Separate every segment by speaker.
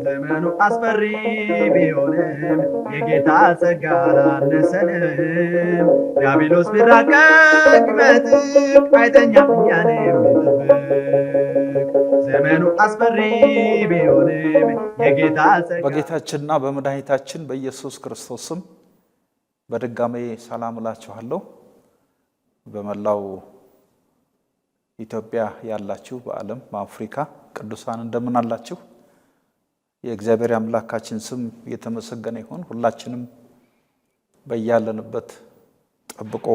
Speaker 1: ዘመኑ አስፈሪ ቢሆንም የጌታ ጸጋ አላነሰንም። ዲያብሎስ ቢራቀቅ በጥቅ አይተኛም እኛን የሚጠብቅ። ዘመኑ አስፈሪ ቢሆንም የጌታ ጸጋ
Speaker 2: በጌታችንና በመድኃኒታችን በኢየሱስ ክርስቶስ ስም በድጋሜ ሰላም እላችኋለሁ። በመላው ኢትዮጵያ ያላችሁ በዓለም በአፍሪካ ቅዱሳን እንደምን አላችሁ? የእግዚአብሔር አምላካችን ስም የተመሰገነ ይሁን። ሁላችንም በያለንበት ጠብቆ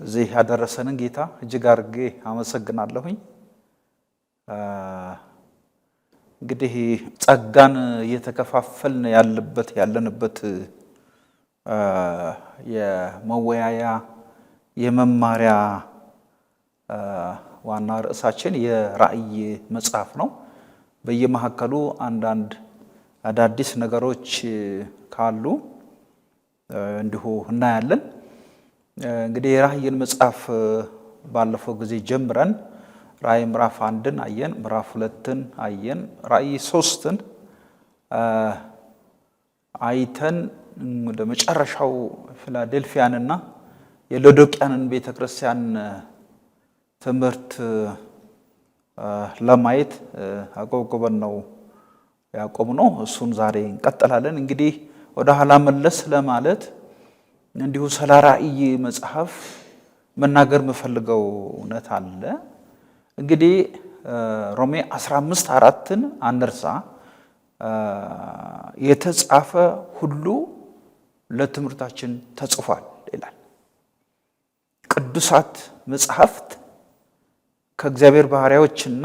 Speaker 2: እዚህ ያደረሰንን ጌታ እጅግ አድርጌ አመሰግናለሁኝ። እንግዲህ ጸጋን እየተከፋፈልን ያለንበት የመወያያ የመማሪያ ዋና ርዕሳችን የራእይ መጽሐፍ ነው። በየመሐከሉ አንዳንድ አዳዲስ ነገሮች ካሉ እንዲሁ እናያለን። እንግዲህ የራእይን መጽሐፍ ባለፈው ጊዜ ጀምረን ራእይ ምዕራፍ 1ን አየን፣ ምዕራፍ 2ን አየን፣ ራእይ 3ን አይተን ወደ መጨረሻው ፊላዴልፊያንና የሎዶቅያንን ቤተክርስቲያን ትምህርት ለማየት አቆብቆበን ነው ያቆምነው። እሱን ዛሬ እንቀጥላለን። እንግዲህ ወደ ኋላ መለስ ለማለት እንዲሁ ስለ ራእይ መጽሐፍ መናገር የምፈልገው እውነት አለ። እንግዲህ ሮሜ 15:4ን አንርሳ። የተጻፈ ሁሉ ለትምህርታችን ተጽፏል ይላል። ቅዱሳት መጽሐፍት ከእግዚአብሔር ባሪያዎችና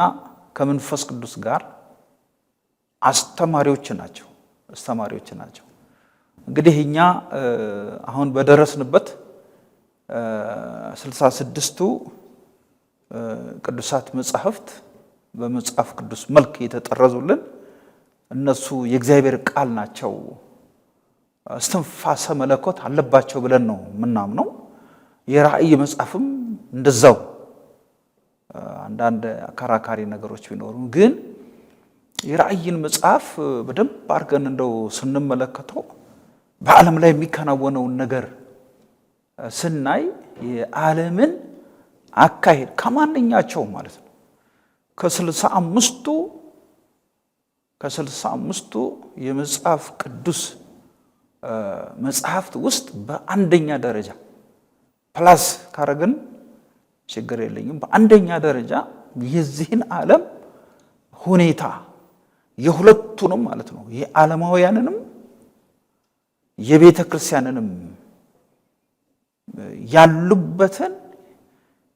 Speaker 2: ከመንፈስ ቅዱስ ጋር አስተማሪዎች ናቸው። እንግዲህ እኛ አሁን በደረስንበት 66ቱ ቅዱሳት መጽሐፍት በመጽሐፍ ቅዱስ መልክ የተጠረዙልን እነሱ የእግዚአብሔር ቃል ናቸው፣ እስትንፋሰ መለኮት አለባቸው ብለን ነው ምናምነው። የራእይ መጽሐፍም እንደዛው አንዳንድ አከራካሪ ነገሮች ቢኖሩም ግን የራእይን መጽሐፍ በደንብ አድርገን እንደው ስንመለከተው በዓለም ላይ የሚከናወነውን ነገር ስናይ የዓለምን አካሄድ ከማንኛቸው ማለት ነው ከ65ቱ የመጽሐፍ ቅዱስ መጽሐፍት ውስጥ በአንደኛ ደረጃ ፕላስ ካረግን ችግር የለኝም። በአንደኛ ደረጃ የዚህን ዓለም ሁኔታ የሁለቱንም ማለት ነው የዓለማውያንንም የቤተ ክርስቲያንንም ያሉበትን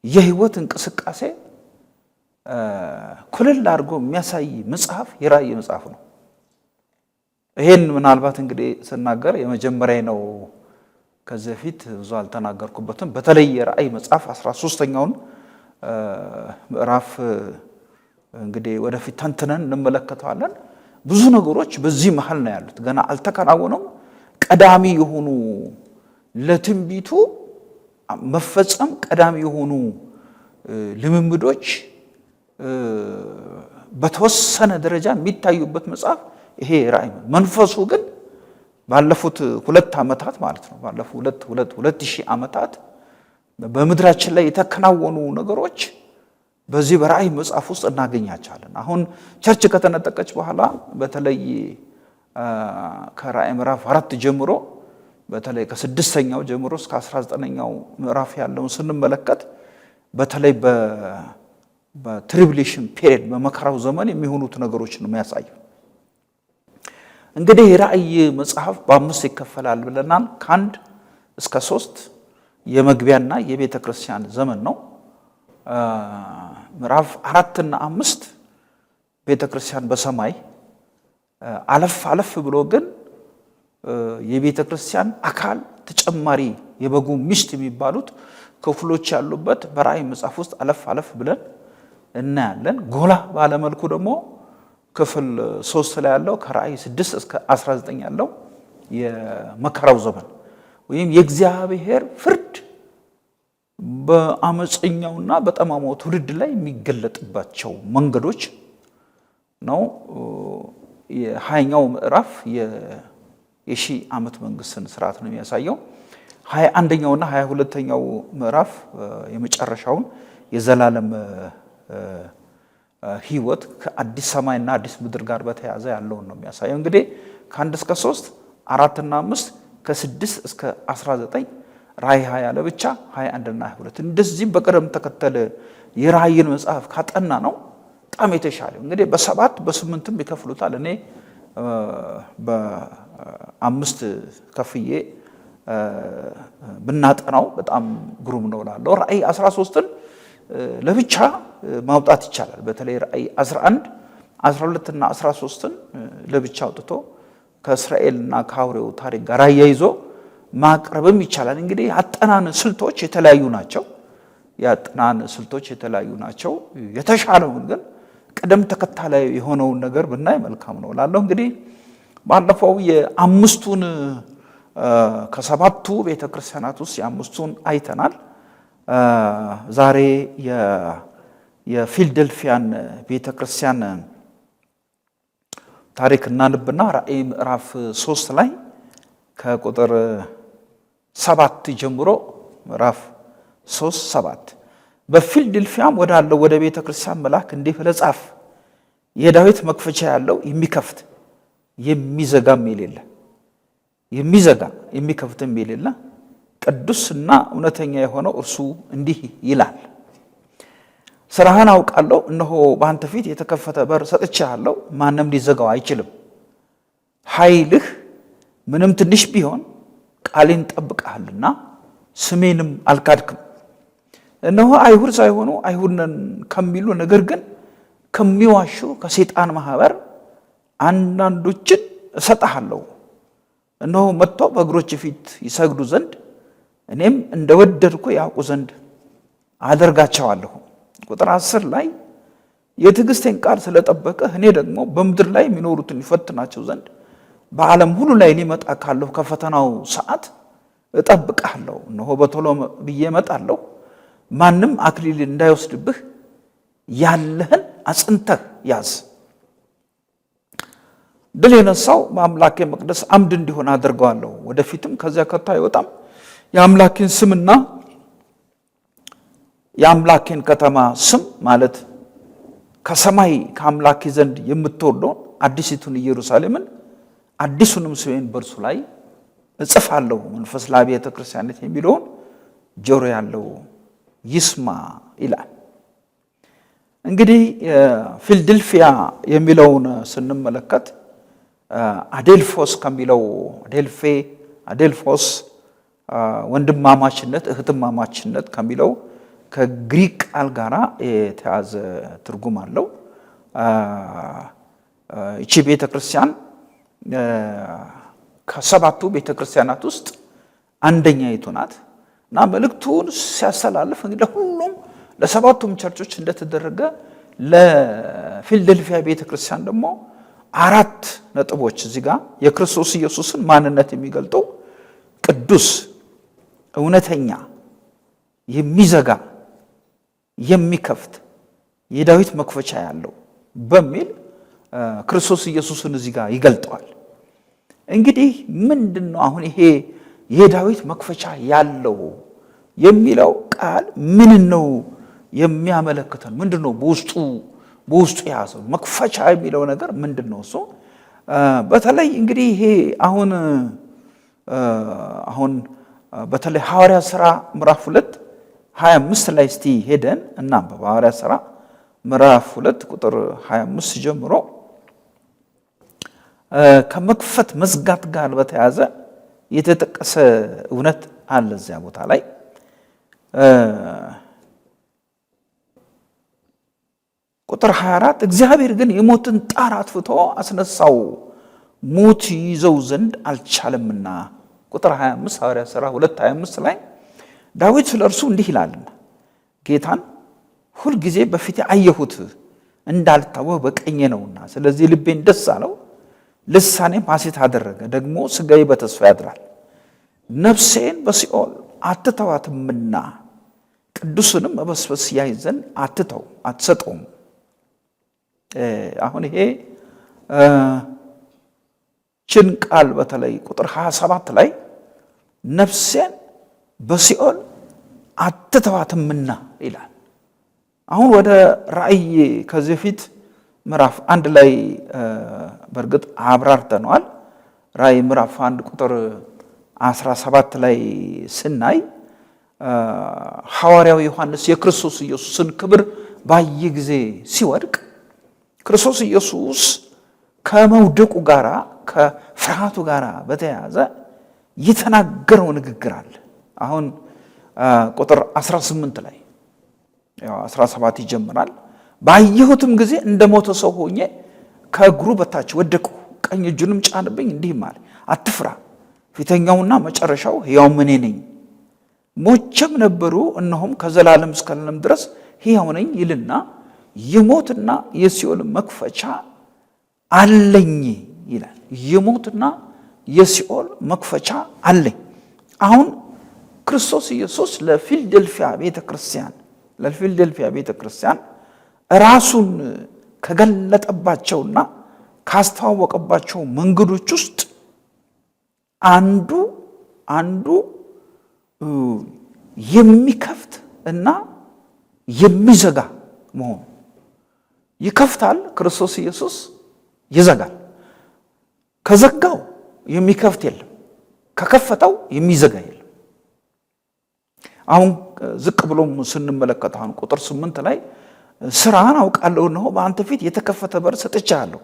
Speaker 2: የህይወት እንቅስቃሴ ኩልል አድርጎ የሚያሳይ መጽሐፍ የራእይ መጽሐፍ ነው። ይሄን ምናልባት እንግዲህ ስናገር የመጀመሪያ ነው። ከዚህ በፊት ብዙ አልተናገርኩበትም። በተለይ የራእይ መጽሐፍ 13ኛውን ምዕራፍ እንግዲህ ወደፊት ተንትነን እንመለከተዋለን። ብዙ ነገሮች በዚህ መሃል ነው ያሉት፣ ገና አልተከናወኑም። ቀዳሚ የሆኑ ለትንቢቱ መፈጸም ቀዳሚ የሆኑ ልምምዶች በተወሰነ ደረጃ የሚታዩበት መጽሐፍ ይሄ ራእይ። መንፈሱ ግን ባለፉት 2 ዓመታት ማለት ነው ባለፉት 2000 ዓመታት በምድራችን ላይ የተከናወኑ ነገሮች በዚህ በራእይ መጽሐፍ ውስጥ እናገኛቸዋለን። አሁን ቸርች ከተነጠቀች በኋላ በተለይ ከራእይ ምዕራፍ 4 ጀምሮ በተለይ ከ6ኛው ጀምሮ እስከ 19ኛው ምዕራፍ ያለውን ስንመለከት በተለይ በትሪቢሌሽን ፔሪየድ በመከራው ዘመን የሚሆኑት ነገሮች ነው የሚያሳየው። እንግዲህ የራእይ መጽሐፍ በ5 ይከፈላል ብለናል። ከ1 እስከ 3 የመግቢያና የቤተ ክርስቲያን ዘመን ነው። ምዕራፍ 4 እና 5 ቤተ ክርስቲያን በሰማይ አለፍ ብሎ ግን የቤተ ክርስቲያን አካል ተጨማሪ የበጉ ሚስት የሚባሉት ክፍሎች ያሉበት በራእይ መጽሐፍ ውስጥ አለፍ ብለን እናያለን። ጎላ ባለመልኩ ደግሞ ክፍል 3 ላይ ያለው ከራእይ 6 እስከ 19 ያለው የመከራው ዘመን ወይም የእግዚአብሔር ፍርድ በአመፀኛውና በጠማማው ትውልድ ላይ የሚገለጥባቸው መንገዶች ነው። የ20ኛው ምዕራፍ የሺህ ዓመት መንግስትን ስርዓት ነው የሚያሳየው። 21ኛውና 22ኛው ምዕራፍ የመጨረሻውን የዘላለም ህይወት ከአዲስ ሰማይና አዲስ ምድር ጋር በተያያዘ ያለውን ነው የሚያሳየው። እንግዲህ ከ1 እስከ 3 4 እና 5 ከ6 እስከ 19 ራእይ 20 ለብቻ 21 እና 22 እንደዚህ በቅደም ተከተል የራእይን መጽሐፍ ካጠና ነው በጣም የተሻለ። እንግዲህ በ7 በ8ም ይከፍሉታል። እኔ በ5 ከፍዬ ብናጠናው በጣም ግሩም ነው እላለሁ። ራእይ 13ን ለብቻ ማውጣት ይቻላል። በተለይ ራእይ 11 12 እና 13ን ለብቻ አውጥቶ ከእስራኤልና ከአውሬው ታሪክ ጋር አያይዞ ማቅረብም ይቻላል። እንግዲህ የአጠናን ስልቶች የተለያዩ ናቸው። የተሻለውን ግን ቅደም ተከተል የሆነውን ነገር ብናይ መልካም ነው እላለሁ። እንግዲህ ባለፈው የአምስቱን ከሰባቱ ቤተክርስቲያናት ውስጥ የአምስቱን አይተናል። ዛሬ የፊልደልፊያን ቤተክርስቲያን ታሪክ እናንብና ራእይ ምዕራፍ 3 ላይ ከቁጥር 7 ጀምሮ ምዕራፍ 3:7 በፊልደልፊያም ወዳለው ወደ ቤተክርስቲያን መልአክ እንዲህ ብለህ ጻፍ፣ የዳዊት መክፈቻ ያለው የሚከፍት የሚዘጋም የሌለ የሚዘጋ የሚከፍትም የሌለ ቅዱስና እውነተኛ የሆነው እርሱ እንዲህ ይላል፣ ስራህን አውቃለሁ። እነሆ በአንተ ፊት የተከፈተ በር ሰጥቼሃለሁ፣ ማንም ሊዘጋው አይችልም። ኃይልህ ምንም ትንሽ ቢሆን ቃሌን ጠብቀሃልና ስሜንም አልካድክም። እነሆ አይሁድ ሳይሆኑ አይሁድ ነን ከሚሉ ነገር ግን ከሚዋሹ ከሰይጣን ማህበር አንዳንዶችን እሰጥሃለሁ። እነሆ መጥተው በእግሮች ፊት ይሰግዱ ዘንድ እኔም እንደወደድኩ ያውቁ ዘንድ አደርጋቸዋለሁ። ቁጥር 10 ላይ የትዕግስቴን ቃል ስለጠበቀ እኔ ደግሞ በምድር ላይ የሚኖሩትን ይፈትናቸው ዘንድ በዓለም ሁሉ ላይ ሊመጣ ካለው ከፈተናው ሰዓት እጠብቅሃለሁ። እነሆ በቶሎ ብዬ እመጣለሁ። ማንም አክሊል እንዳይወስድብህ ያለህን አጽንተህ ያዝ። ድል የነሳው በአምላኬ መቅደስ አምድ እንዲሆን አድርገዋለሁ። ወደፊትም ከዚያ ከቶ አይወጣም። የአምላኬን ስምና የአምላኬን ከተማ ስም ማለት ከሰማይ ከአምላኬ ዘንድ የምትወርደውን አዲሲቱን ኢየሩሳሌምን አዲሱንም ስሜን በእርሱ ላይ እጽፋለሁ። መንፈስ ለአብያተ ክርስቲያናት የሚለውን ጆሮ ያለው ይስማ ይላል። እንግዲህ ፊልደልፊያ የሚለውን ስንመለከት አዴልፎስ ከሚለው አዴልፎስ ወንድማማችነት እህትማማችነት ከሚለው ከግሪክ ቃል ጋር የተያዘ ትርጉም አለው። እቺ ቤተክርስቲያን ከሰባቱ ቤተክርስቲያናት ውስጥ አንደኛይቱ ናት እና መልእክቱን ሲያስተላልፍ እንግዲህ ሁሉም ለሰባቱም ቸርቾች እንደተደረገ ለፊልደልፊያ ቤተክርስቲያን ደግሞ 4 ነጥቦች እዚህ ጋር የክርስቶስ ኢየሱስን ማንነት የሚገልጡ ቅዱስ፣ እውነተኛ፣ የሚዘጋ፣ የሚከፍት፣ የዳዊት መክፈቻ ያለው በሚል ክርስቶስ ኢየሱስን እዚህ ጋር ይገልጠዋል። እንግዲህ ምንድነው አሁን ይሄ የዳዊት መክፈቻ ያለው የሚለው ቃል ምን ነው የሚያመለክተን? ምንድነው በውስጡ የያዘው መክፈቻ የሚለው ነገር ምንድነው? እሱ በተለይ እንግዲህ ይሄ አሁን በተለይ ሐዋርያት ሥራ ምዕራፍ 2 25 ላይ እስቲ ሄደን እናንብብ። ሐዋርያት ሥራ ምዕራፍ 2 ቁጥር 25 ጀምሮ ከመክፈት መዝጋት ጋር በተያያዘ የተጠቀሰ እውነት አለ እዚያ ቦታ ላይ። ቁጥር 24 እግዚአብሔር ግን የሞትን ጣር አጥፍቶ አስነሳው፣ ሞት ይዘው ዘንድ አልቻለምና። ቁጥር 25 ሐዋርያት ሥራ 2:25 ላይ ዳዊት ስለ እርሱ እንዲህ ይላልና ጌታን ሁልጊዜ በፊቴ አየሁት፣ እንዳልታወህ በቀኜ ነውና፣ ስለዚህ ልቤን ደስ አለው፣ ልሳኔም ሐሴት አደረገ። ደግሞ ሥጋዬ በተስፋ ያድራል፣ ነፍሴን በሲኦል አትተዋትምና ቅዱስንም መበስበስ ያይ ዘንድ አትሰጠውም። አሁን ይሄ ችን ቃል በተለይ ቁጥር 27 ላይ ነፍሴን በሲኦል አትተዋትምና ይላል። አሁን ወደ ራእይ ከዚህ ፊት ምዕራፍ 1 ላይ በእርግጥ አብራርተነዋል። ራእይ ምዕራፍ 1 ቁጥር 17 ላይ ስናይ ሐዋርያው ዮሐንስ የክርስቶስ ኢየሱስን ክብር ባየ ጊዜ ሲወድቅ ክርስቶስ ኢየሱስ ከመውደቁ ጋራ ከፍርሃቱ ጋራ በተያያዘ የተናገረው ንግግር አለ። አሁን ቁጥር 18 ላይ ያው 17 ይጀምራል። ባየሁትም ጊዜ እንደሞተ ሰው ሆኜ ከእግሩ በታች ወደቅሁ፣ ቀኝ እጁንም ጫንብኝ፣ እንዲህም አለ፣ አትፍራ፣ ፊተኛውና መጨረሻው ሕያው እኔ ነኝ። ሞቼም ነበሩ፣ እነሆም ከዘላለም እስከ ዘላለም ድረስ ሕያው ነኝ ይልና የሞትና የሲኦል መክፈቻ አለኝ ይላል። የሞትና የሲኦል መክፈቻ አለኝ። አሁን ክርስቶስ ኢየሱስ ለፊልዴልፊያ ቤተክርስቲያን ራሱን ከገለጠባቸውና ካስተዋወቀባቸው መንገዶች ውስጥ አንዱ የሚከፍት እና የሚዘጋ መሆኑ። ይከፍታል ክርስቶስ ኢየሱስ፣ ይዘጋል። ከዘጋው የሚከፍት የለም፣ ከከፈተው የሚዘጋ የለም። አሁን ዝቅ ብሎም ስንመለከት አሁን ቁጥር 8 ላይ ስራህን አውቃለሁ፣ እነሆ በአንተ ፊት የተከፈተ በር ሰጥቻለሁ፣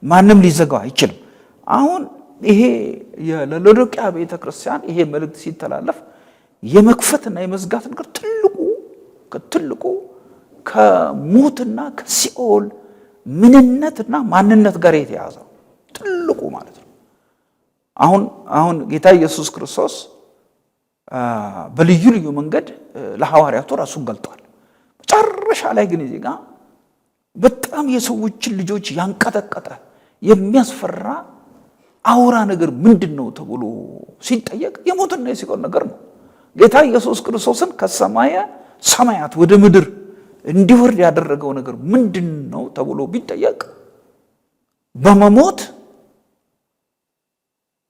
Speaker 2: ማንም ሊዘጋው አይችልም። አሁን ይሄ ለሎዶቅያ ቤተክርስቲያን ይሄ መልእክት ሲተላለፍ የመክፈትና የመዝጋት ነገር ትልቁ ከሞትና ከሲኦል ምንነትና ማንነት ጋር የተያዘው ትልቁ ማለት ነው። አሁን ጌታ ኢየሱስ ክርስቶስ በልዩ ልዩ መንገድ ለሐዋርያቱ ራሱን ገልጧል። መጨረሻ ላይ ግን እዚህ ጋር በጣም የሰዎችን ልጆች ያንቀጠቀጠ የሚያስፈራ አውራ ነገር ምንድነው ተብሎ ሲጠየቅ የሞትና የሲኦል ነገር ነው። ጌታ ኢየሱስ ክርስቶስን ከሰማየ ሰማያት ወደ ምድር እንዲወርድ ያደረገው ነገር ምንድነው ተብሎ ቢጠየቅ በመሞት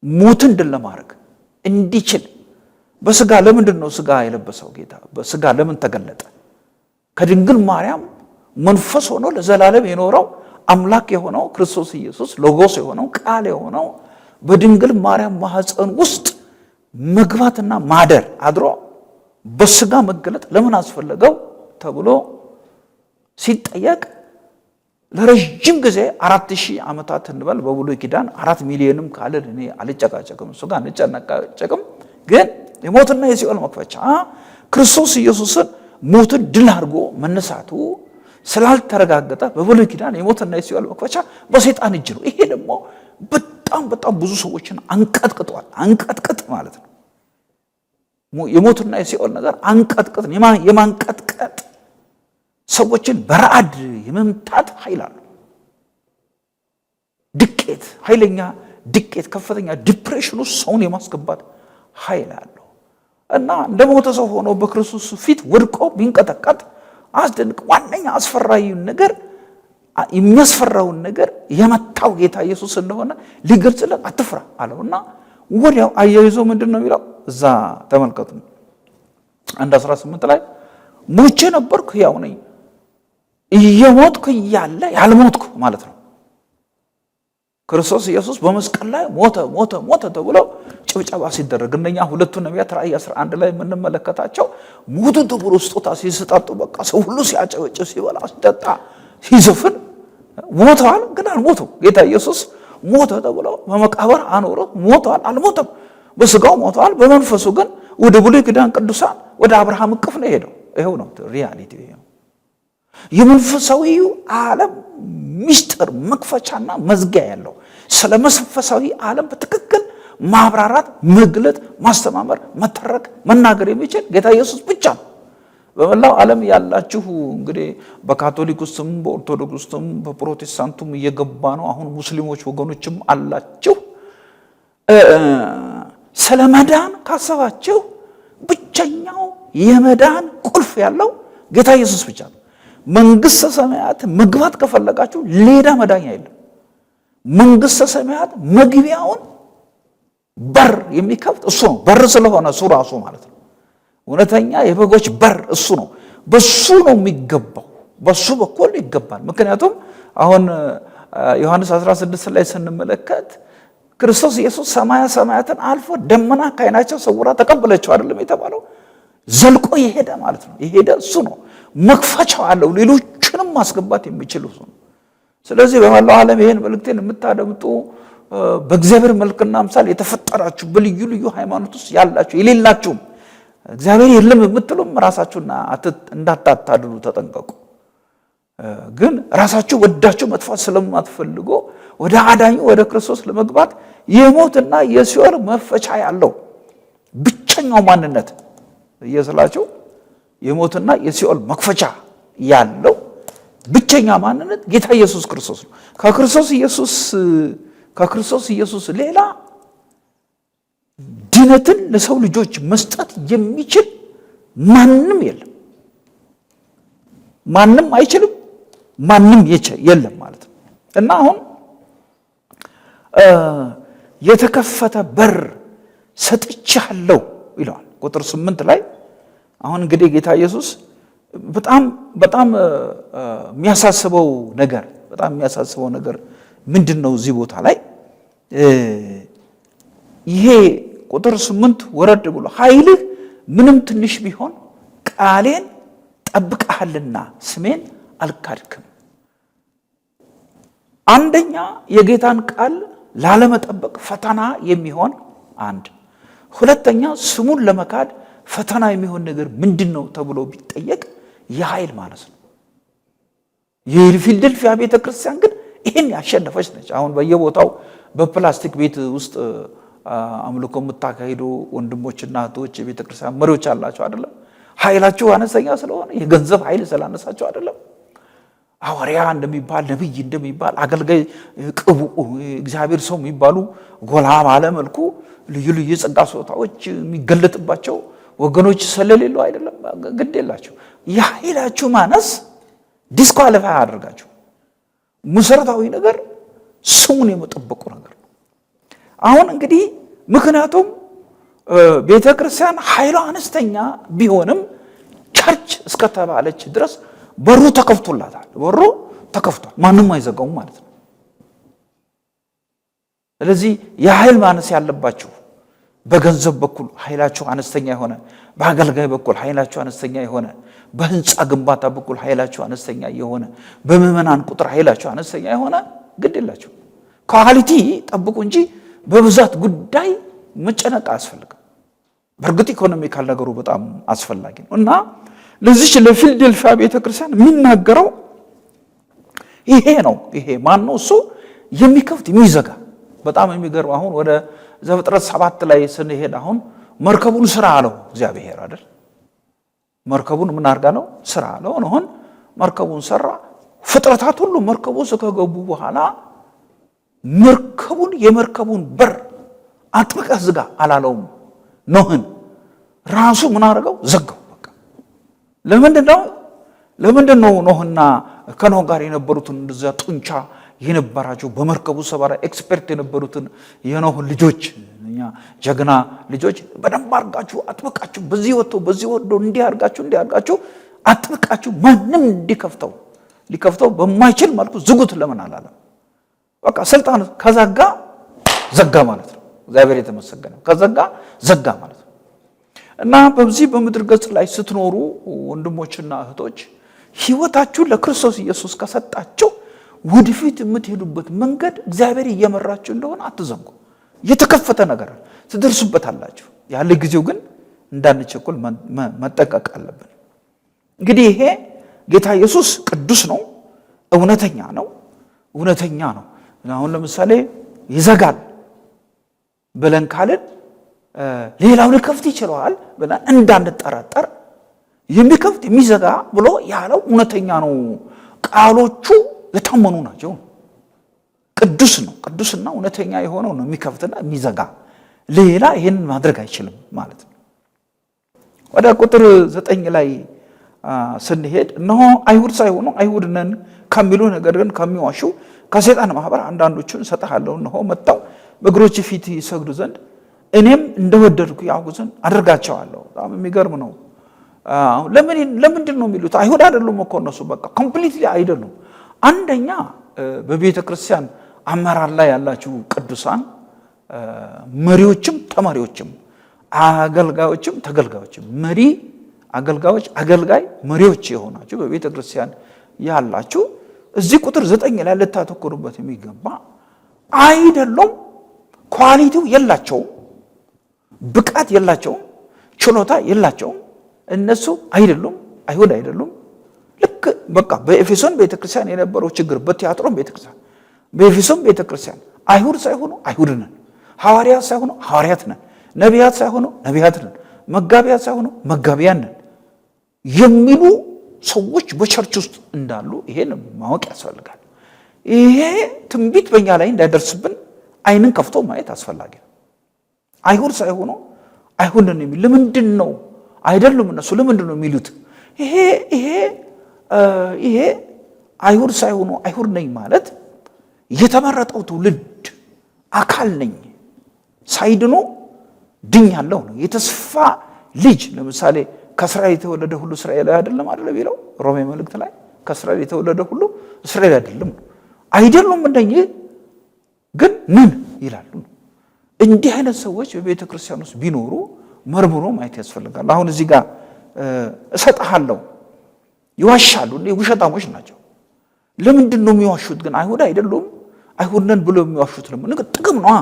Speaker 2: ሞትን ድል ለማድረግ እንዲችል በስጋ ለምንድን ነው ስጋ የለበሰው ጌታ? በስጋ ለምን ተገለጠ? ከድንግል ማርያም መንፈስ ሆኖ ለዘላለም የኖረው አምላክ የሆነው ክርስቶስ ኢየሱስ ሎጎስ የሆነው ቃል የሆነው በድንግል ማርያም ማህፀን ውስጥ መግባትና ማደር አድሮ በስጋ መገለጥ ለምን አስፈለገው ተብሎ ሲጠየቅ ለረጅም ጊዜ 4000 ዓመታት እንበል በብሉይ ኪዳን 4 ሚሊዮንም ካለ እኔ አልጨቃጨቅም፣ እሱ ጋር አንጨቃጨቅም። ግን የሞትና የሲኦል መክፈቻ ክርስቶስ ኢየሱስን ሞትን ድል አድርጎ መነሳቱ ስላልተረጋገጠ በብሉይ ኪዳን የሞትና የሲኦል መክፈቻ በሰይጣን እጅ ነው። ይሄ ደግሞ በጣም ብዙ ሰዎችን አንቀጥቅጧል። አንቀጥቅጥ ማለት ነው የሞትና የሲኦል ነገር አንቀጥቅጥ፣ የማንቀጥቀጥ ሰዎችን በረአድ የመምታት ኃይል አለው። ድቄት፣ ኃይለኛ ድቄት፣ ከፍተኛ ዲፕሬሽን ውስጥ ሰውን የማስገባት ኃይል አለው እና እንደ ሞተ ሰው ሆኖ በክርስቶስ ፊት ወድቆ ቢንቀጠቀጥ አስደንቅ ዋነኛ አስፈራዩን ነገር የሚያስፈራውን ነገር የመታው ጌታ ኢየሱስ እንደሆነ ሊገልጽለት አትፍራ አለውና ወዲያው አያይዞ ምንድነው የሚለው እዛ ተመልከቱ 1:18 ላይ ሞቼ ነበርኩ ሕያው ነኝ፣ እየሞትኩ እያለ ያልሞትኩ ማለት ነው። ክርስቶስ ኢየሱስ በመስቀል ላይ ሞተ ተብሎ ጭብጨባ ሲደረግ እነኛ ሁለቱ ነቢያት ራእይ 11 ላይ የምንመለከታቸው ሞቱ ተብሎ ስጦታ ሲሰጣጡ በቃ ሰው ሁሉ ሲያጨበጭብ ሲበላ ሲጠጣ ሲዘፍን ሞተዋል፣ ግን አልሞቱም። ጌታ ኢየሱስ ሞተ ተብሎ በመቃብር አኖረው ሞተዋል፣ አልሞተም። በስጋው ሞተዋል፣ በመንፈሱ ግን ወደ ብሉይ ኪዳን ቅዱሳን ወደ አብርሃም እቅፍ ነው ሄደው። ይሄው ነው ሪያሊቲ። ይሄው የመንፈሳዊው ዓለም ሚስጥር መክፈቻና መዝጊያ ያለው ስለ መንፈሳዊ ዓለም በትክክል ማብራራት፣ መግለጥ፣ ማስተማመር፣ መተረክ፣ መናገር የሚችል ጌታ ኢየሱስ ብቻ ነው። በመላው ዓለም ያላችሁ እንግዲህ በካቶሊክ ውስጥም በኦርቶዶክስ ውስጥም በፕሮቴስታንቱም እየገባ ነው። አሁን ሙስሊሞች ወገኖችም አላችሁ። ስለ መዳን ካሰባችሁ ብቸኛው የመዳን ቁልፍ ያለው ጌታ ኢየሱስ ብቻ ነው። መንግሥተ ሰማያት መግባት ከፈለጋችሁ ሌላ መዳኛ የለም። መንግሥተ ሰማያት መግቢያውን በር የሚከፍት እሱ ነው። በር ስለሆነ እሱ ራሱ ማለት ነው። እውነተኛ የበጎች በር እሱ ነው። በሱ ነው የሚገባው። በሱ በኩል ይገባል። ምክንያቱም አሁን ዮሐንስ 16 ላይ ስንመለከት ክርስቶስ ኢየሱስ ሰማያ ሰማያትን አልፎ ደመና ከዓይናቸው ሰውራ ተቀበለችው አይደለም የተባለው? ዘልቆ የሄደ ማለት ነው። የሄደ እሱ ነው። መክፈቻው አለው። ሌሎችንም ማስገባት የሚችል እሱ ነው። ስለዚህ በመላው ዓለም ይሄን መልእክቴን የምታደምጡ በእግዚአብሔር መልክና አምሳል የተፈጠራችሁ በልዩ ልዩ ሃይማኖት ውስጥ ያላችሁ የሌላችሁም እግዚአብሔር የለም የምትሉም ራሳችሁና እንዳታታድሉ ተጠንቀቁ። ግን ራሳችሁ ወዳችሁ መጥፋት ስለማትፈልጉ ወደ አዳኙ ወደ ክርስቶስ ለመግባት የሞትና የሲኦል መፈቻ ያለው ብቸኛው ማንነት እየስላችሁ የሞትና የሲኦል መክፈቻ ያለው ብቸኛ ማንነት ጌታ ኢየሱስ ክርስቶስ ነው። ከክርስቶስ ኢየሱስ ሌላ ድነትን ለሰው ልጆች መስጠት የሚችል ማንም የለም። ማንም አይችልም፣ ማንም የለም ማለት ነው። እና አሁን የተከፈተ በር ሰጥቻለሁ ይለዋል ቁጥር 8 ላይ። አሁን እንግዲህ ጌታ ኢየሱስ በጣም የሚያሳስበው ነገር ምንድነው? እዚህ ቦታ ላይ ይሄ ቁጥር 8 ወረድ ብሎ ኃይልህ ምንም ትንሽ ቢሆን ቃሌን ጠብቀሃልና ስሜን አልካድክም። አንደኛ የጌታን ቃል ላለመጠበቅ ፈተና የሚሆን አንድ፣ ሁለተኛ ስሙን ለመካድ ፈተና የሚሆን ነገር ምንድነው ተብሎ ቢጠየቅ የኃይል ማለት ነው። የፊልደልፊያ ቤተክርስቲያን ግን ይሄን ያሸነፈች ነች። አሁን በየቦታው በፕላስቲክ ቤት ውስጥ አምልኮ የምታካሂዱ ወንድሞችና እህቶች የቤተክርስቲያን መሪዎች አላቸው አይደለም? ኃይላቸው አነስተኛ ስለሆነ የገንዘብ ኃይል ስላነሳቸው አይደለም። ሐዋርያ እንደሚባል ነብይ እንደሚባል አገልጋይ ቅቡዕ እግዚአብሔር ሰው የሚባሉ ጎላ ባለ መልኩ ልዩ ልዩ ጸጋ ስጦታዎች የሚገለጥባቸው ወገኖች ስለሌሉ አይደለም። ግድ የላቸው። የኃይላችሁ ማነስ ዲስኳሊፋይ አድርጋችሁ መሰረታዊ ነገር ስሙን የመጠበቁ ነገር ነው። አሁን እንግዲህ ምክንያቱም ቤተክርስቲያን ኃይሏ አነስተኛ ቢሆንም ቸርች እስከተባለች ድረስ በሩ ተከፍቶላታል። በሩ ተከፍቷል፣ ማንም አይዘጋውም ማለት ነው። ስለዚህ የኃይል ማነስ ያለባችሁ በገንዘብ በኩል ኃይላችሁ አነስተኛ የሆነ፣ በአገልጋይ በኩል ኃይላችሁ አነስተኛ የሆነ፣ በህንፃ ግንባታ በኩል ኃይላችሁ አነስተኛ የሆነ፣ በምዕመናን ቁጥር ኃይላችሁ አነስተኛ የሆነ ግድ የላችሁ። ኳሊቲ ጠብቁ እንጂ በብዛት ጉዳይ መጨነቅ አያስፈልግም። በእርግጥ ኢኮኖሚካል ነገሩ በጣም አስፈላጊ ነው እና ለዚች ለፊልደልፊያ ቤተክርስቲያን የሚናገረው ይሄ ነው። ይሄ ማን ነው? እሱ የሚከፍት የሚዘጋ። በጣም የሚገርም አሁን ወደ ዘፍጥረት 7 ላይ ስንሄድ አሁን መርከቡን ስራ አለው እግዚአብሔር አይደል? መርከቡን ምን አድርጋ ነው? ስራ አለው። አሁን መርከቡን ሰራ። ፍጥረታት ሁሉ መርከቡ ውስጥ ከገቡ በኋላ የመርከቡን በር አጥብቀህ ዝጋ አላለውም። ኖህን ራሱ ምን አደረገው? ዘጋው። በቃ ለምንድን ነው ኖህና ከኖህ ጋር የነበሩትን እንደዛ ጡንቻ የነበራቸው በመርከቡ ሰባራ ኤክስፐርት የነበሩትን የኖህ ልጆች እኛ ጀግና ልጆች በደንብ አድርጋችሁ አጥብቃችሁ በዚህ ወጥቶ እንዲህ አድርጋችሁ አጥብቃችሁ ማንም ሊከፍተው በማይችል መልኩ ዝጉት ለምን አላለም? በቃ ስልጣን ከዘጋ ዘጋ ማለት ነው። እግዚአብሔር የተመሰገነ ከዘጋ ዘጋ ማለት ነው። እና በዚህ በምድር ገጽ ላይ ስትኖሩ ወንድሞችና እህቶች ህይወታችሁ ለክርስቶስ ኢየሱስ ከሰጣችሁ ወደፊት የምትሄዱበት መንገድ እግዚአብሔር እየመራችሁ እንደሆነ አትዘንጉ። የተከፈተ ነገር ትደርሱበታላችሁ። ያለ ጊዜው ግን እንዳንቸኩል መጠንቀቅ አለብን። እንግዲህ ይሄ ጌታ ኢየሱስ ቅዱስ ነው፣ እውነተኛ ነው። አሁን ለምሳሌ ይዘጋል ብለን ካልን ሌላው ሊከፍት ይችላል ብለን እንዳንጠራጠር የሚከፍት የሚዘጋ ብሎ ያለው እውነተኛ ነው። ቃሎቹ የታመኑ ናቸው። ቅዱስ ነው። ቅዱስና እውነተኛ የሆነው ነው የሚከፍትና የሚዘጋ ሌላ ይሄን ማድረግ አይችልም ማለት ነው። ወደ ቁጥር 9 ላይ ስንሄድ እነሆ አይሁድ ሳይሆኑ አይሁድ ነን ከሚሉ ነገር ግን ከሚዋሹ ከሰይጣን ማህበር አንዳንዶቹን እሰጥሃለሁ። እነሆ መጣው በእግሮች ፊት ይሰግዱ ዘንድ እኔም እንደወደድኩ ያውቁ ዘንድ አድርጋቸዋለሁ። በጣም የሚገርም ነው። ለምንድን ነው የሚሉት? አይሁድ አይደሉም እኮ እነሱ፣ በቃ ኮምፕሊትሊ አይደሉም። አንደኛ በቤተ ክርስቲያን አመራር ላይ ያላችሁ ቅዱሳን መሪዎችም ተማሪዎችም አገልጋዮችም ተገልጋዮችም መሪ አገልጋዮች አገልጋይ መሪዎች የሆናችሁ በቤተ ክርስቲያን ያላችሁ እዚህ ቁጥር 9 ላይ ልታተኩሩበት የሚገባ አይደሉም። ኳሊቲው የላቸውም፣ ብቃት የላቸውም፣ ችሎታ የላቸውም። እነሱ አይደሉም፣ አይሁድ አይደሉም። ልክ በቃ በኤፌሶን ቤተክርስቲያን የነበረው ችግር በቲያጥሮን ቤተክርስቲያን በኤፌሶን ቤተክርስቲያን አይሁድ ሳይሆኑ አይሁድ ነን፣ ሐዋርያት ሳይሆኑ ሐዋርያት ነን፣ ነቢያት ሳይሆኑ ነቢያት ነን፣ መጋቢያት ሳይሆኑ መጋቢያን ነን የሚሉ ሰዎች በቸርች ውስጥ እንዳሉ ይሄን ማወቅ ያስፈልጋል። ይሄ ትንቢት በእኛ ላይ እንዳይደርስብን አይንን ከፍቶ ማየት አስፈላጊ ነው። አይሁድ ሳይሆኑ አይሁድ ነን የሚል ለምንድን ነው? አይደሉም እነሱ ለምንድን ነው የሚሉት? ይሄ አይሁድ ሳይሆኑ አይሁድ ነኝ ማለት የተመረጠው ትውልድ አካል ነኝ ሳይድኑ ድኛለሁ ነው። የተስፋ ልጅ ለምሳሌ ከእስራኤል የተወለደ ሁሉ እስራኤላዊ አይደለም አይደለም ይለው ሮሜ መልእክት ላይ ከእስራኤል የተወለደ ሁሉ እስራኤል አይደለም ነው። አይደሉም እንደኚህ ግን ምን ይላሉ? እንዲህ አይነት ሰዎች በቤተ ክርስቲያን ውስጥ ቢኖሩ መርምሮ ማየት ያስፈልጋል። አሁን እዚህ ጋር እሰጥሃለሁ ይዋሻሉ፣ ውሸታሞች ናቸው። ለምንድን ነው የሚዋሹት ግን? አይሁድ አይደሉም አይሁድ ነን ብሎ የሚዋሹት ለምን? ጥቅም ነው።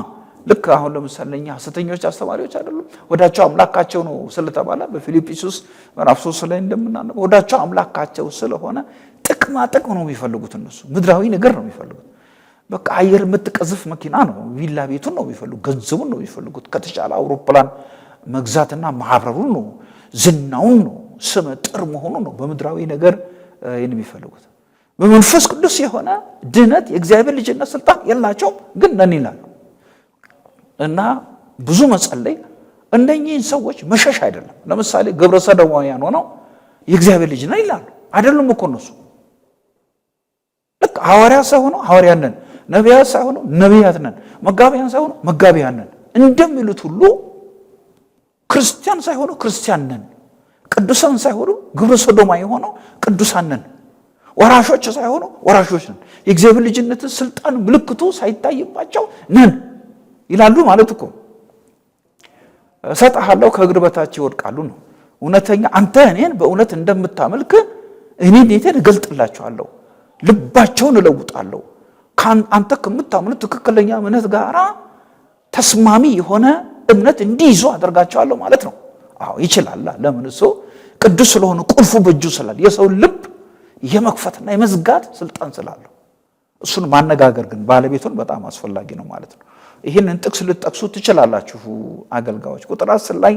Speaker 2: ልክ አሁን ለምሳሌ እኛ ሐሰተኞች አስተማሪዎች አይደሉም ወዳቸው አምላካቸው ነው ስለተባለ በፊልጵስዩስ ምዕራፍ 3 ላይ እንደምናነበው ወዳቸው አምላካቸው ስለሆነ ጥቅማ ጥቅም ነው የሚፈልጉት። እነሱ ምድራዊ ነገር ነው የሚፈልጉት። በቃ አየር የምትቀዝፍ መኪና ነው፣ ቪላ ቤቱን ነው የሚፈልጉት፣ ገንዘቡን ነው የሚፈልጉት፣ ከተቻለ አውሮፕላን መግዛትና ማብረሩን ነው፣ ዝናውን ነው፣ ስመ ጥር መሆኑ ነው። በምድራዊ ነገር ይሄን የሚፈልጉት። በመንፈስ ቅዱስ የሆነ ድነት የእግዚአብሔር ልጅነት ስልጣን የላቸውም ግን ነን ይላሉ። እና ብዙ መጸለይ እንደኚህን ሰዎች መሸሽ አይደለም። ለምሳሌ ግብረ ሰዶማውያን ሆነው የእግዚአብሔር ልጅ ነን ይላሉ። አይደሉም እኮ እነሱ። ልክ ሐዋርያት ሳይሆኑ ሐዋርያት ነን፣ ነቢያት ሳይሆኑ ነቢያት ነን፣ መጋቢያን ሳይሆኑ መጋቢያን ነን እንደሚሉት ሁሉ ክርስቲያን ሳይሆኑ ክርስቲያን ነን፣ ቅዱሳን ሳይሆኑ ግብረ ሰዶማዊ ሆነው ቅዱሳን ነን፣ ወራሾች ሳይሆኑ ወራሾች ነን፣ የእግዚአብሔር ልጅነት ስልጣን ምልክቱ ሳይታይባቸው ነን ይላሉ ማለት እኮ። እሰጥሃለሁ ከእግር በታች ይወድቃሉ ነው። እውነተኛ አንተ እኔን በእውነት እንደምታመልክ እኔን እገልጥላቸዋለሁ፣ ልባቸውን እለውጣለሁ፣ አንተ ከምታምኑት ትክክለኛ እምነት ጋር ተስማሚ የሆነ እምነት እንዲይዙ አደርጋቸዋለሁ ማለት ነው። አዎ ይችላል። ለምን? እሱ ቅዱስ ስለሆነ ቁልፉ በእጁ ስላለ የሰው ልብ የመክፈትና የመዝጋት ስልጣን ስላለው እሱን ማነጋገር ግን ባለቤቱን በጣም አስፈላጊ ነው ማለት ነው። ይህንን ጥቅስ ልትጠቅሱ ትችላላችሁ አገልጋዮች። ቁጥር 10 ላይ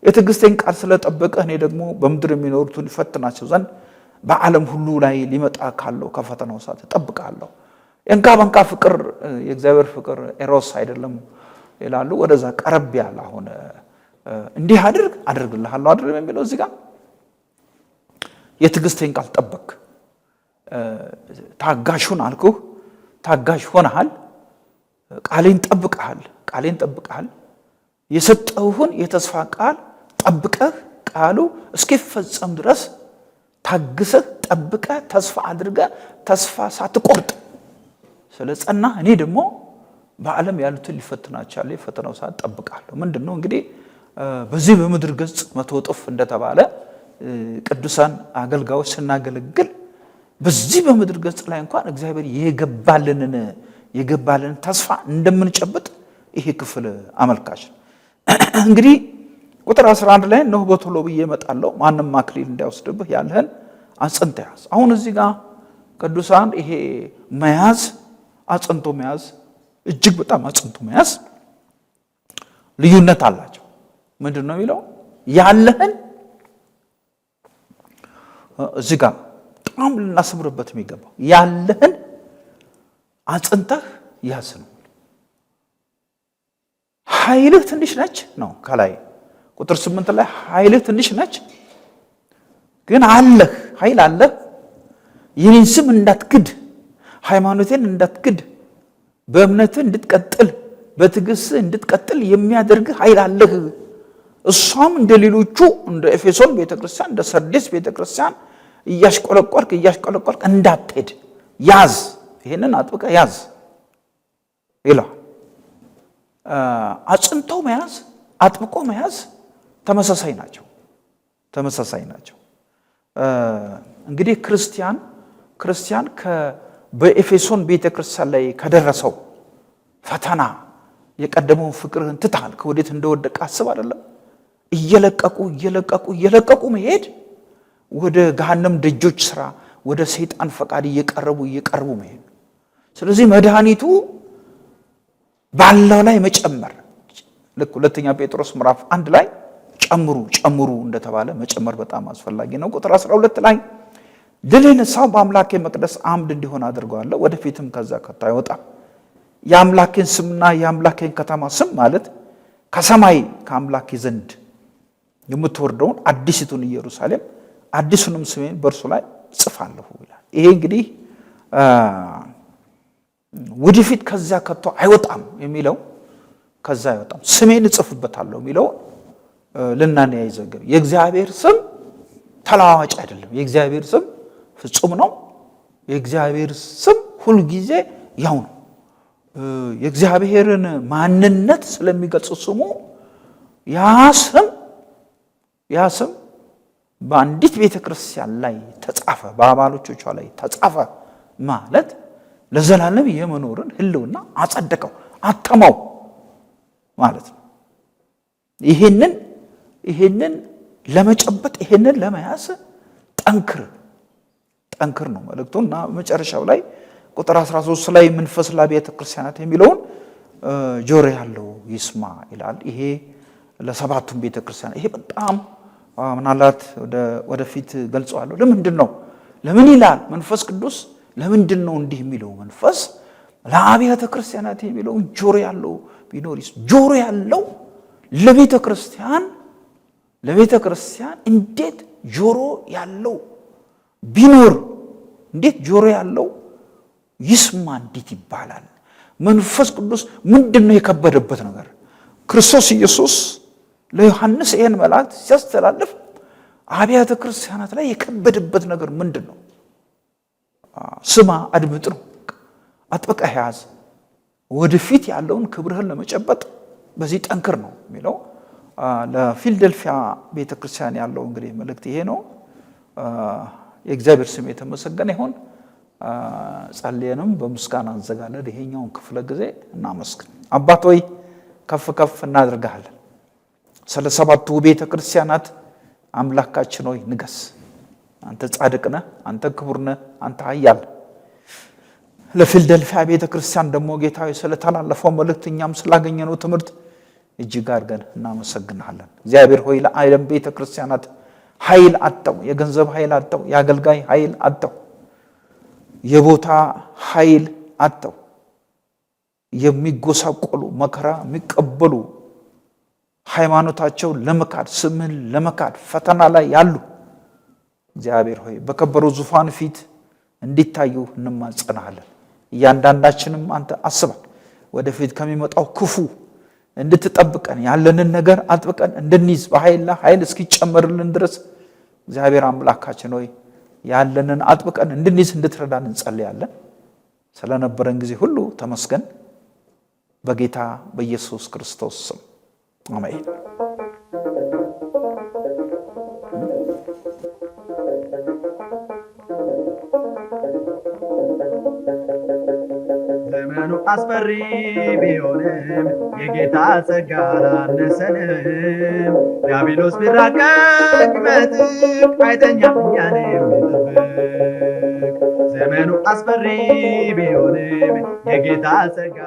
Speaker 2: የትዕግስቴን ቃል ስለጠበቀ እኔ ደግሞ በምድር የሚኖሩትን ፈትናቸው ዘንድ በዓለም ሁሉ ላይ ሊመጣ ካለው ከፈተናው ሰዓት እጠብቃለሁ። የእንካ በእንካ ፍቅር የእግዚአብሔር ፍቅር ኤሮስ አይደለም ይላሉ። ወደዛ ቀረብ ያለ አሁን እንዲህ አድርግ አድርግልሃለሁ አይደለም የሚለው እዚህ ጋር የትዕግስቴን ቃል ጠበቅ፣ ታጋሹን አልኩህ፣ ታጋሽ ሆነሃል፣ ቃሌን ጠብቀሃል፣ የሰጠሁህን የተስፋ ቃል ጠብቀህ ቃሉ እስኪፈጸም ድረስ ታግሰህ ጠብቀህ ተስፋ አድርገህ ተስፋ ሳትቆርጥ ስለጸና እኔ ደግሞ በዓለም ያሉትን ሊፈትናቸዋለሁ፣ የፈተናው ሰዓት ጠብቃለሁ። ምንድነው እንግዲህ በዚህ በምድር ገጽ 100 እጥፍ እንደተባለ ቅዱሳን አገልጋዮች ስናገለግል በዚህ በምድር ገጽ ላይ እንኳን እግዚአብሔር የገባልንን ተስፋ እንደምንጨብጥ ይሄ ክፍል አመልካች ነው። እንግዲህ ቁጥር 11 ላይ ነው በቶሎ ብዬ እመጣለሁ፣ ማንም አክሊል እንዳይወስድብህ ያለህን አጽንተ ያዝ። አሁን እዚህ ጋር ቅዱሳን ይሄ መያዝ አጽንቶ መያዝ እጅግ በጣም አጽንቶ መያዝ ልዩነት አላቸው። ምንድን ነው የሚለው? ያለህን እዚህ ጋር በጣም ልናስምርበት የሚገባው ያለህን አጽንተህ ያዝ ነው። ኃይልህ ትንሽ ነች ነው ከላይ ቁጥር 8 ላይ ኃይልህ ትንሽ ነች ግን አለህ ኃይል አለህ የኔን ስም እንዳትክድ ሃይማኖቴን እንዳትክድ በእምነትህ እንድትቀጥል በትዕግስት እንድትቀጥል የሚያደርግ ኃይል አለህ እሷም እንደሌሎቹ እንደ ኤፌሶን ቤተክርስቲያን እንደ ሰርዴስ ቤተክርስቲያን እያሽቆለቆልክ እንዳትሄድ ያዝ ይሄንን አጥብቀህ ያዝ ይላል አጽንቶ መያዝ አጥብቆ መያዝ ተመሳሳይ ናቸው እንግዲህ ክርስቲያን በኤፌሶን ቤተክርስቲያን ላይ ከደረሰው ፈተና የቀደመው ፍቅርህን ትታል ከወዴት እንደወደቀ አስብ አይደለም እየለቀቁ መሄድ ወደ ገሃነም ደጆች ስራ ወደ ሰይጣን ፈቃድ እየቀረቡ መሄድ ስለዚህ መድኃኒቱ ባለው ላይ መጨመር ልክ ሁለተኛ ጴጥሮስ ምዕራፍ 1 ላይ ጨምሩ እንደተባለ መጨመር በጣም አስፈላጊ ነው ቁጥር 12 ላይ ድል የነሳው በአምላኬ መቅደስ አምድ እንዲሆን አድርገዋለሁ ወደፊትም ከዛ ከታይወጣ የአምላኬን ስምና የአምላኬን ከተማ ስም ማለት ከሰማይ ከአምላኬ ዘንድ የምትወርደውን አዲስቱን ኢየሩሳሌም አዲሱንም ስሜን በእርሱ ላይ ጽፋለሁ ይላል ይሄ እንግዲህ ወደፊት ከዛ ከቶ አይወጣም የሚለው ከዛ አይወጣም ስሜን ጽፍበታለሁ የሚለው ለናንያይዘው የእግዚአብሔር ስም ተለዋዋጭ አይደለም የእግዚአብሔር ስም ፍጹም ነው የእግዚአብሔር ስም ሁሉ ጊዜ ያው ነው የእግዚአብሔርን ማንነት ስለሚገልጽ ስሙ ያ ስም በአንዲት ቤተክርስቲያን ላይ ተጻፈ በአባሎቿ ላይ ተጻፈ ማለት ለዘላለም የመኖርን ህልውና አጸደቀው አተመው ማለት ነው ይሄንን ለመጨበጥ ይሄንን ለመያዝ ጠንክር ነው መልእክቱና መጨረሻው ላይ ቁጥር 13 ላይ መንፈስ ለቤተ ክርስቲያናት የሚለውን ጆሮ ያለው ይስማ ይላል ይሄ ለሰባቱም ቤተ ክርስቲያን ይሄ በጣም ምናልባት ወደፊት ገልጸዋለሁ ለምን ይላል መንፈስ ቅዱስ ለምንድን ነው እንዲህ የሚለው መንፈስ ለአብያተ ክርስቲያናት የሚለው ጆሮ ያለው ቢኖርስ ጆሮ ያለው ለቤተ ክርስቲያን እንዴት ጆሮ ያለው ቢኖር እንዴት ጆሮ ያለው ይስማ እንዴት ይባላል መንፈስ ቅዱስ ምንድነው የከበደበት ነገር ክርስቶስ ኢየሱስ ለዮሐንስ ይሄን መልእክት ሲያስተላልፍ አብያተ ክርስቲያናት ላይ የከበደበት ነገር ምንድነው ስማ አድምጥ ነው አጥብቀህ ያዝ ወደፊት ያለውን ክብርህን ለመጨበጥ በዚህ ጠንክር ነው የሚለው ለፊላዴልፊያ ቤተክርስቲያን ያለው እንግዲህ መልእክት ይሄ ነው የእግዚአብሔር ስም የተመሰገነ ይሁን ጸልየንም በምስጋና እንዘጋለን ይሄኛውን ክፍለ ጊዜ እናመስግን አባት ሆይ ከፍ እናደርጋለን ስለ ሰባቱ ቤተክርስቲያናት አምላካችን ሆይ ንገስ አንተ ጻድቅ ነህ አንተ ክቡር ነህ አንተ ኃያል ለፊላዴልፊያ ቤተክርስቲያን ደግሞ ጌታዬ ስለተላለፈው መልእክተኛም ስላገኘነው ትምህርት እጅግ አድርገን እናመሰግናለን እግዚአብሔር ሆይ ለዓለም ቤተክርስቲያናት ኃይል አጣው የገንዘብ ኃይል አጣው የአገልጋይ ኃይል አጣው የቦታ ኃይል አጣው የሚጎሳቆሉ መከራ የሚቀበሉ ሃይማኖታቸው ለመካድ ስምን ለመካድ ፈተና ላይ ያሉ እግዚአብሔር ሆይ በከበሩ ዙፋን ፊት እንዲታዩ እንማጸናለን እያንዳንዳችንም አንተ አስበን ወደፊት ከሚመጣው ክፉ እንድትጠብቀን ያለንን ነገር አጥብቀን እንድንይዝ በኃይል እስኪጨመርልን ድረስ እግዚአብሔር አምላካችን ሆይ ያለንን አጥብቀን እንድንይዝ እንድትረዳን እንጸልያለን ስለነበረን ጊዜ ሁሉ ተመስገን በጌታ በኢየሱስ ክርስቶስ ስም አሜን
Speaker 1: ዘመኑ አስፈሪ ቢሆንም የጌታ ጸጋ አላነሰንም ዲያብሎስ ቢራቀቅ ቢመጥቅ አይተኛም እኛን የሚጠብቅ ዘመኑ አስፈሪ ቢሆንም የጌታ ጸጋ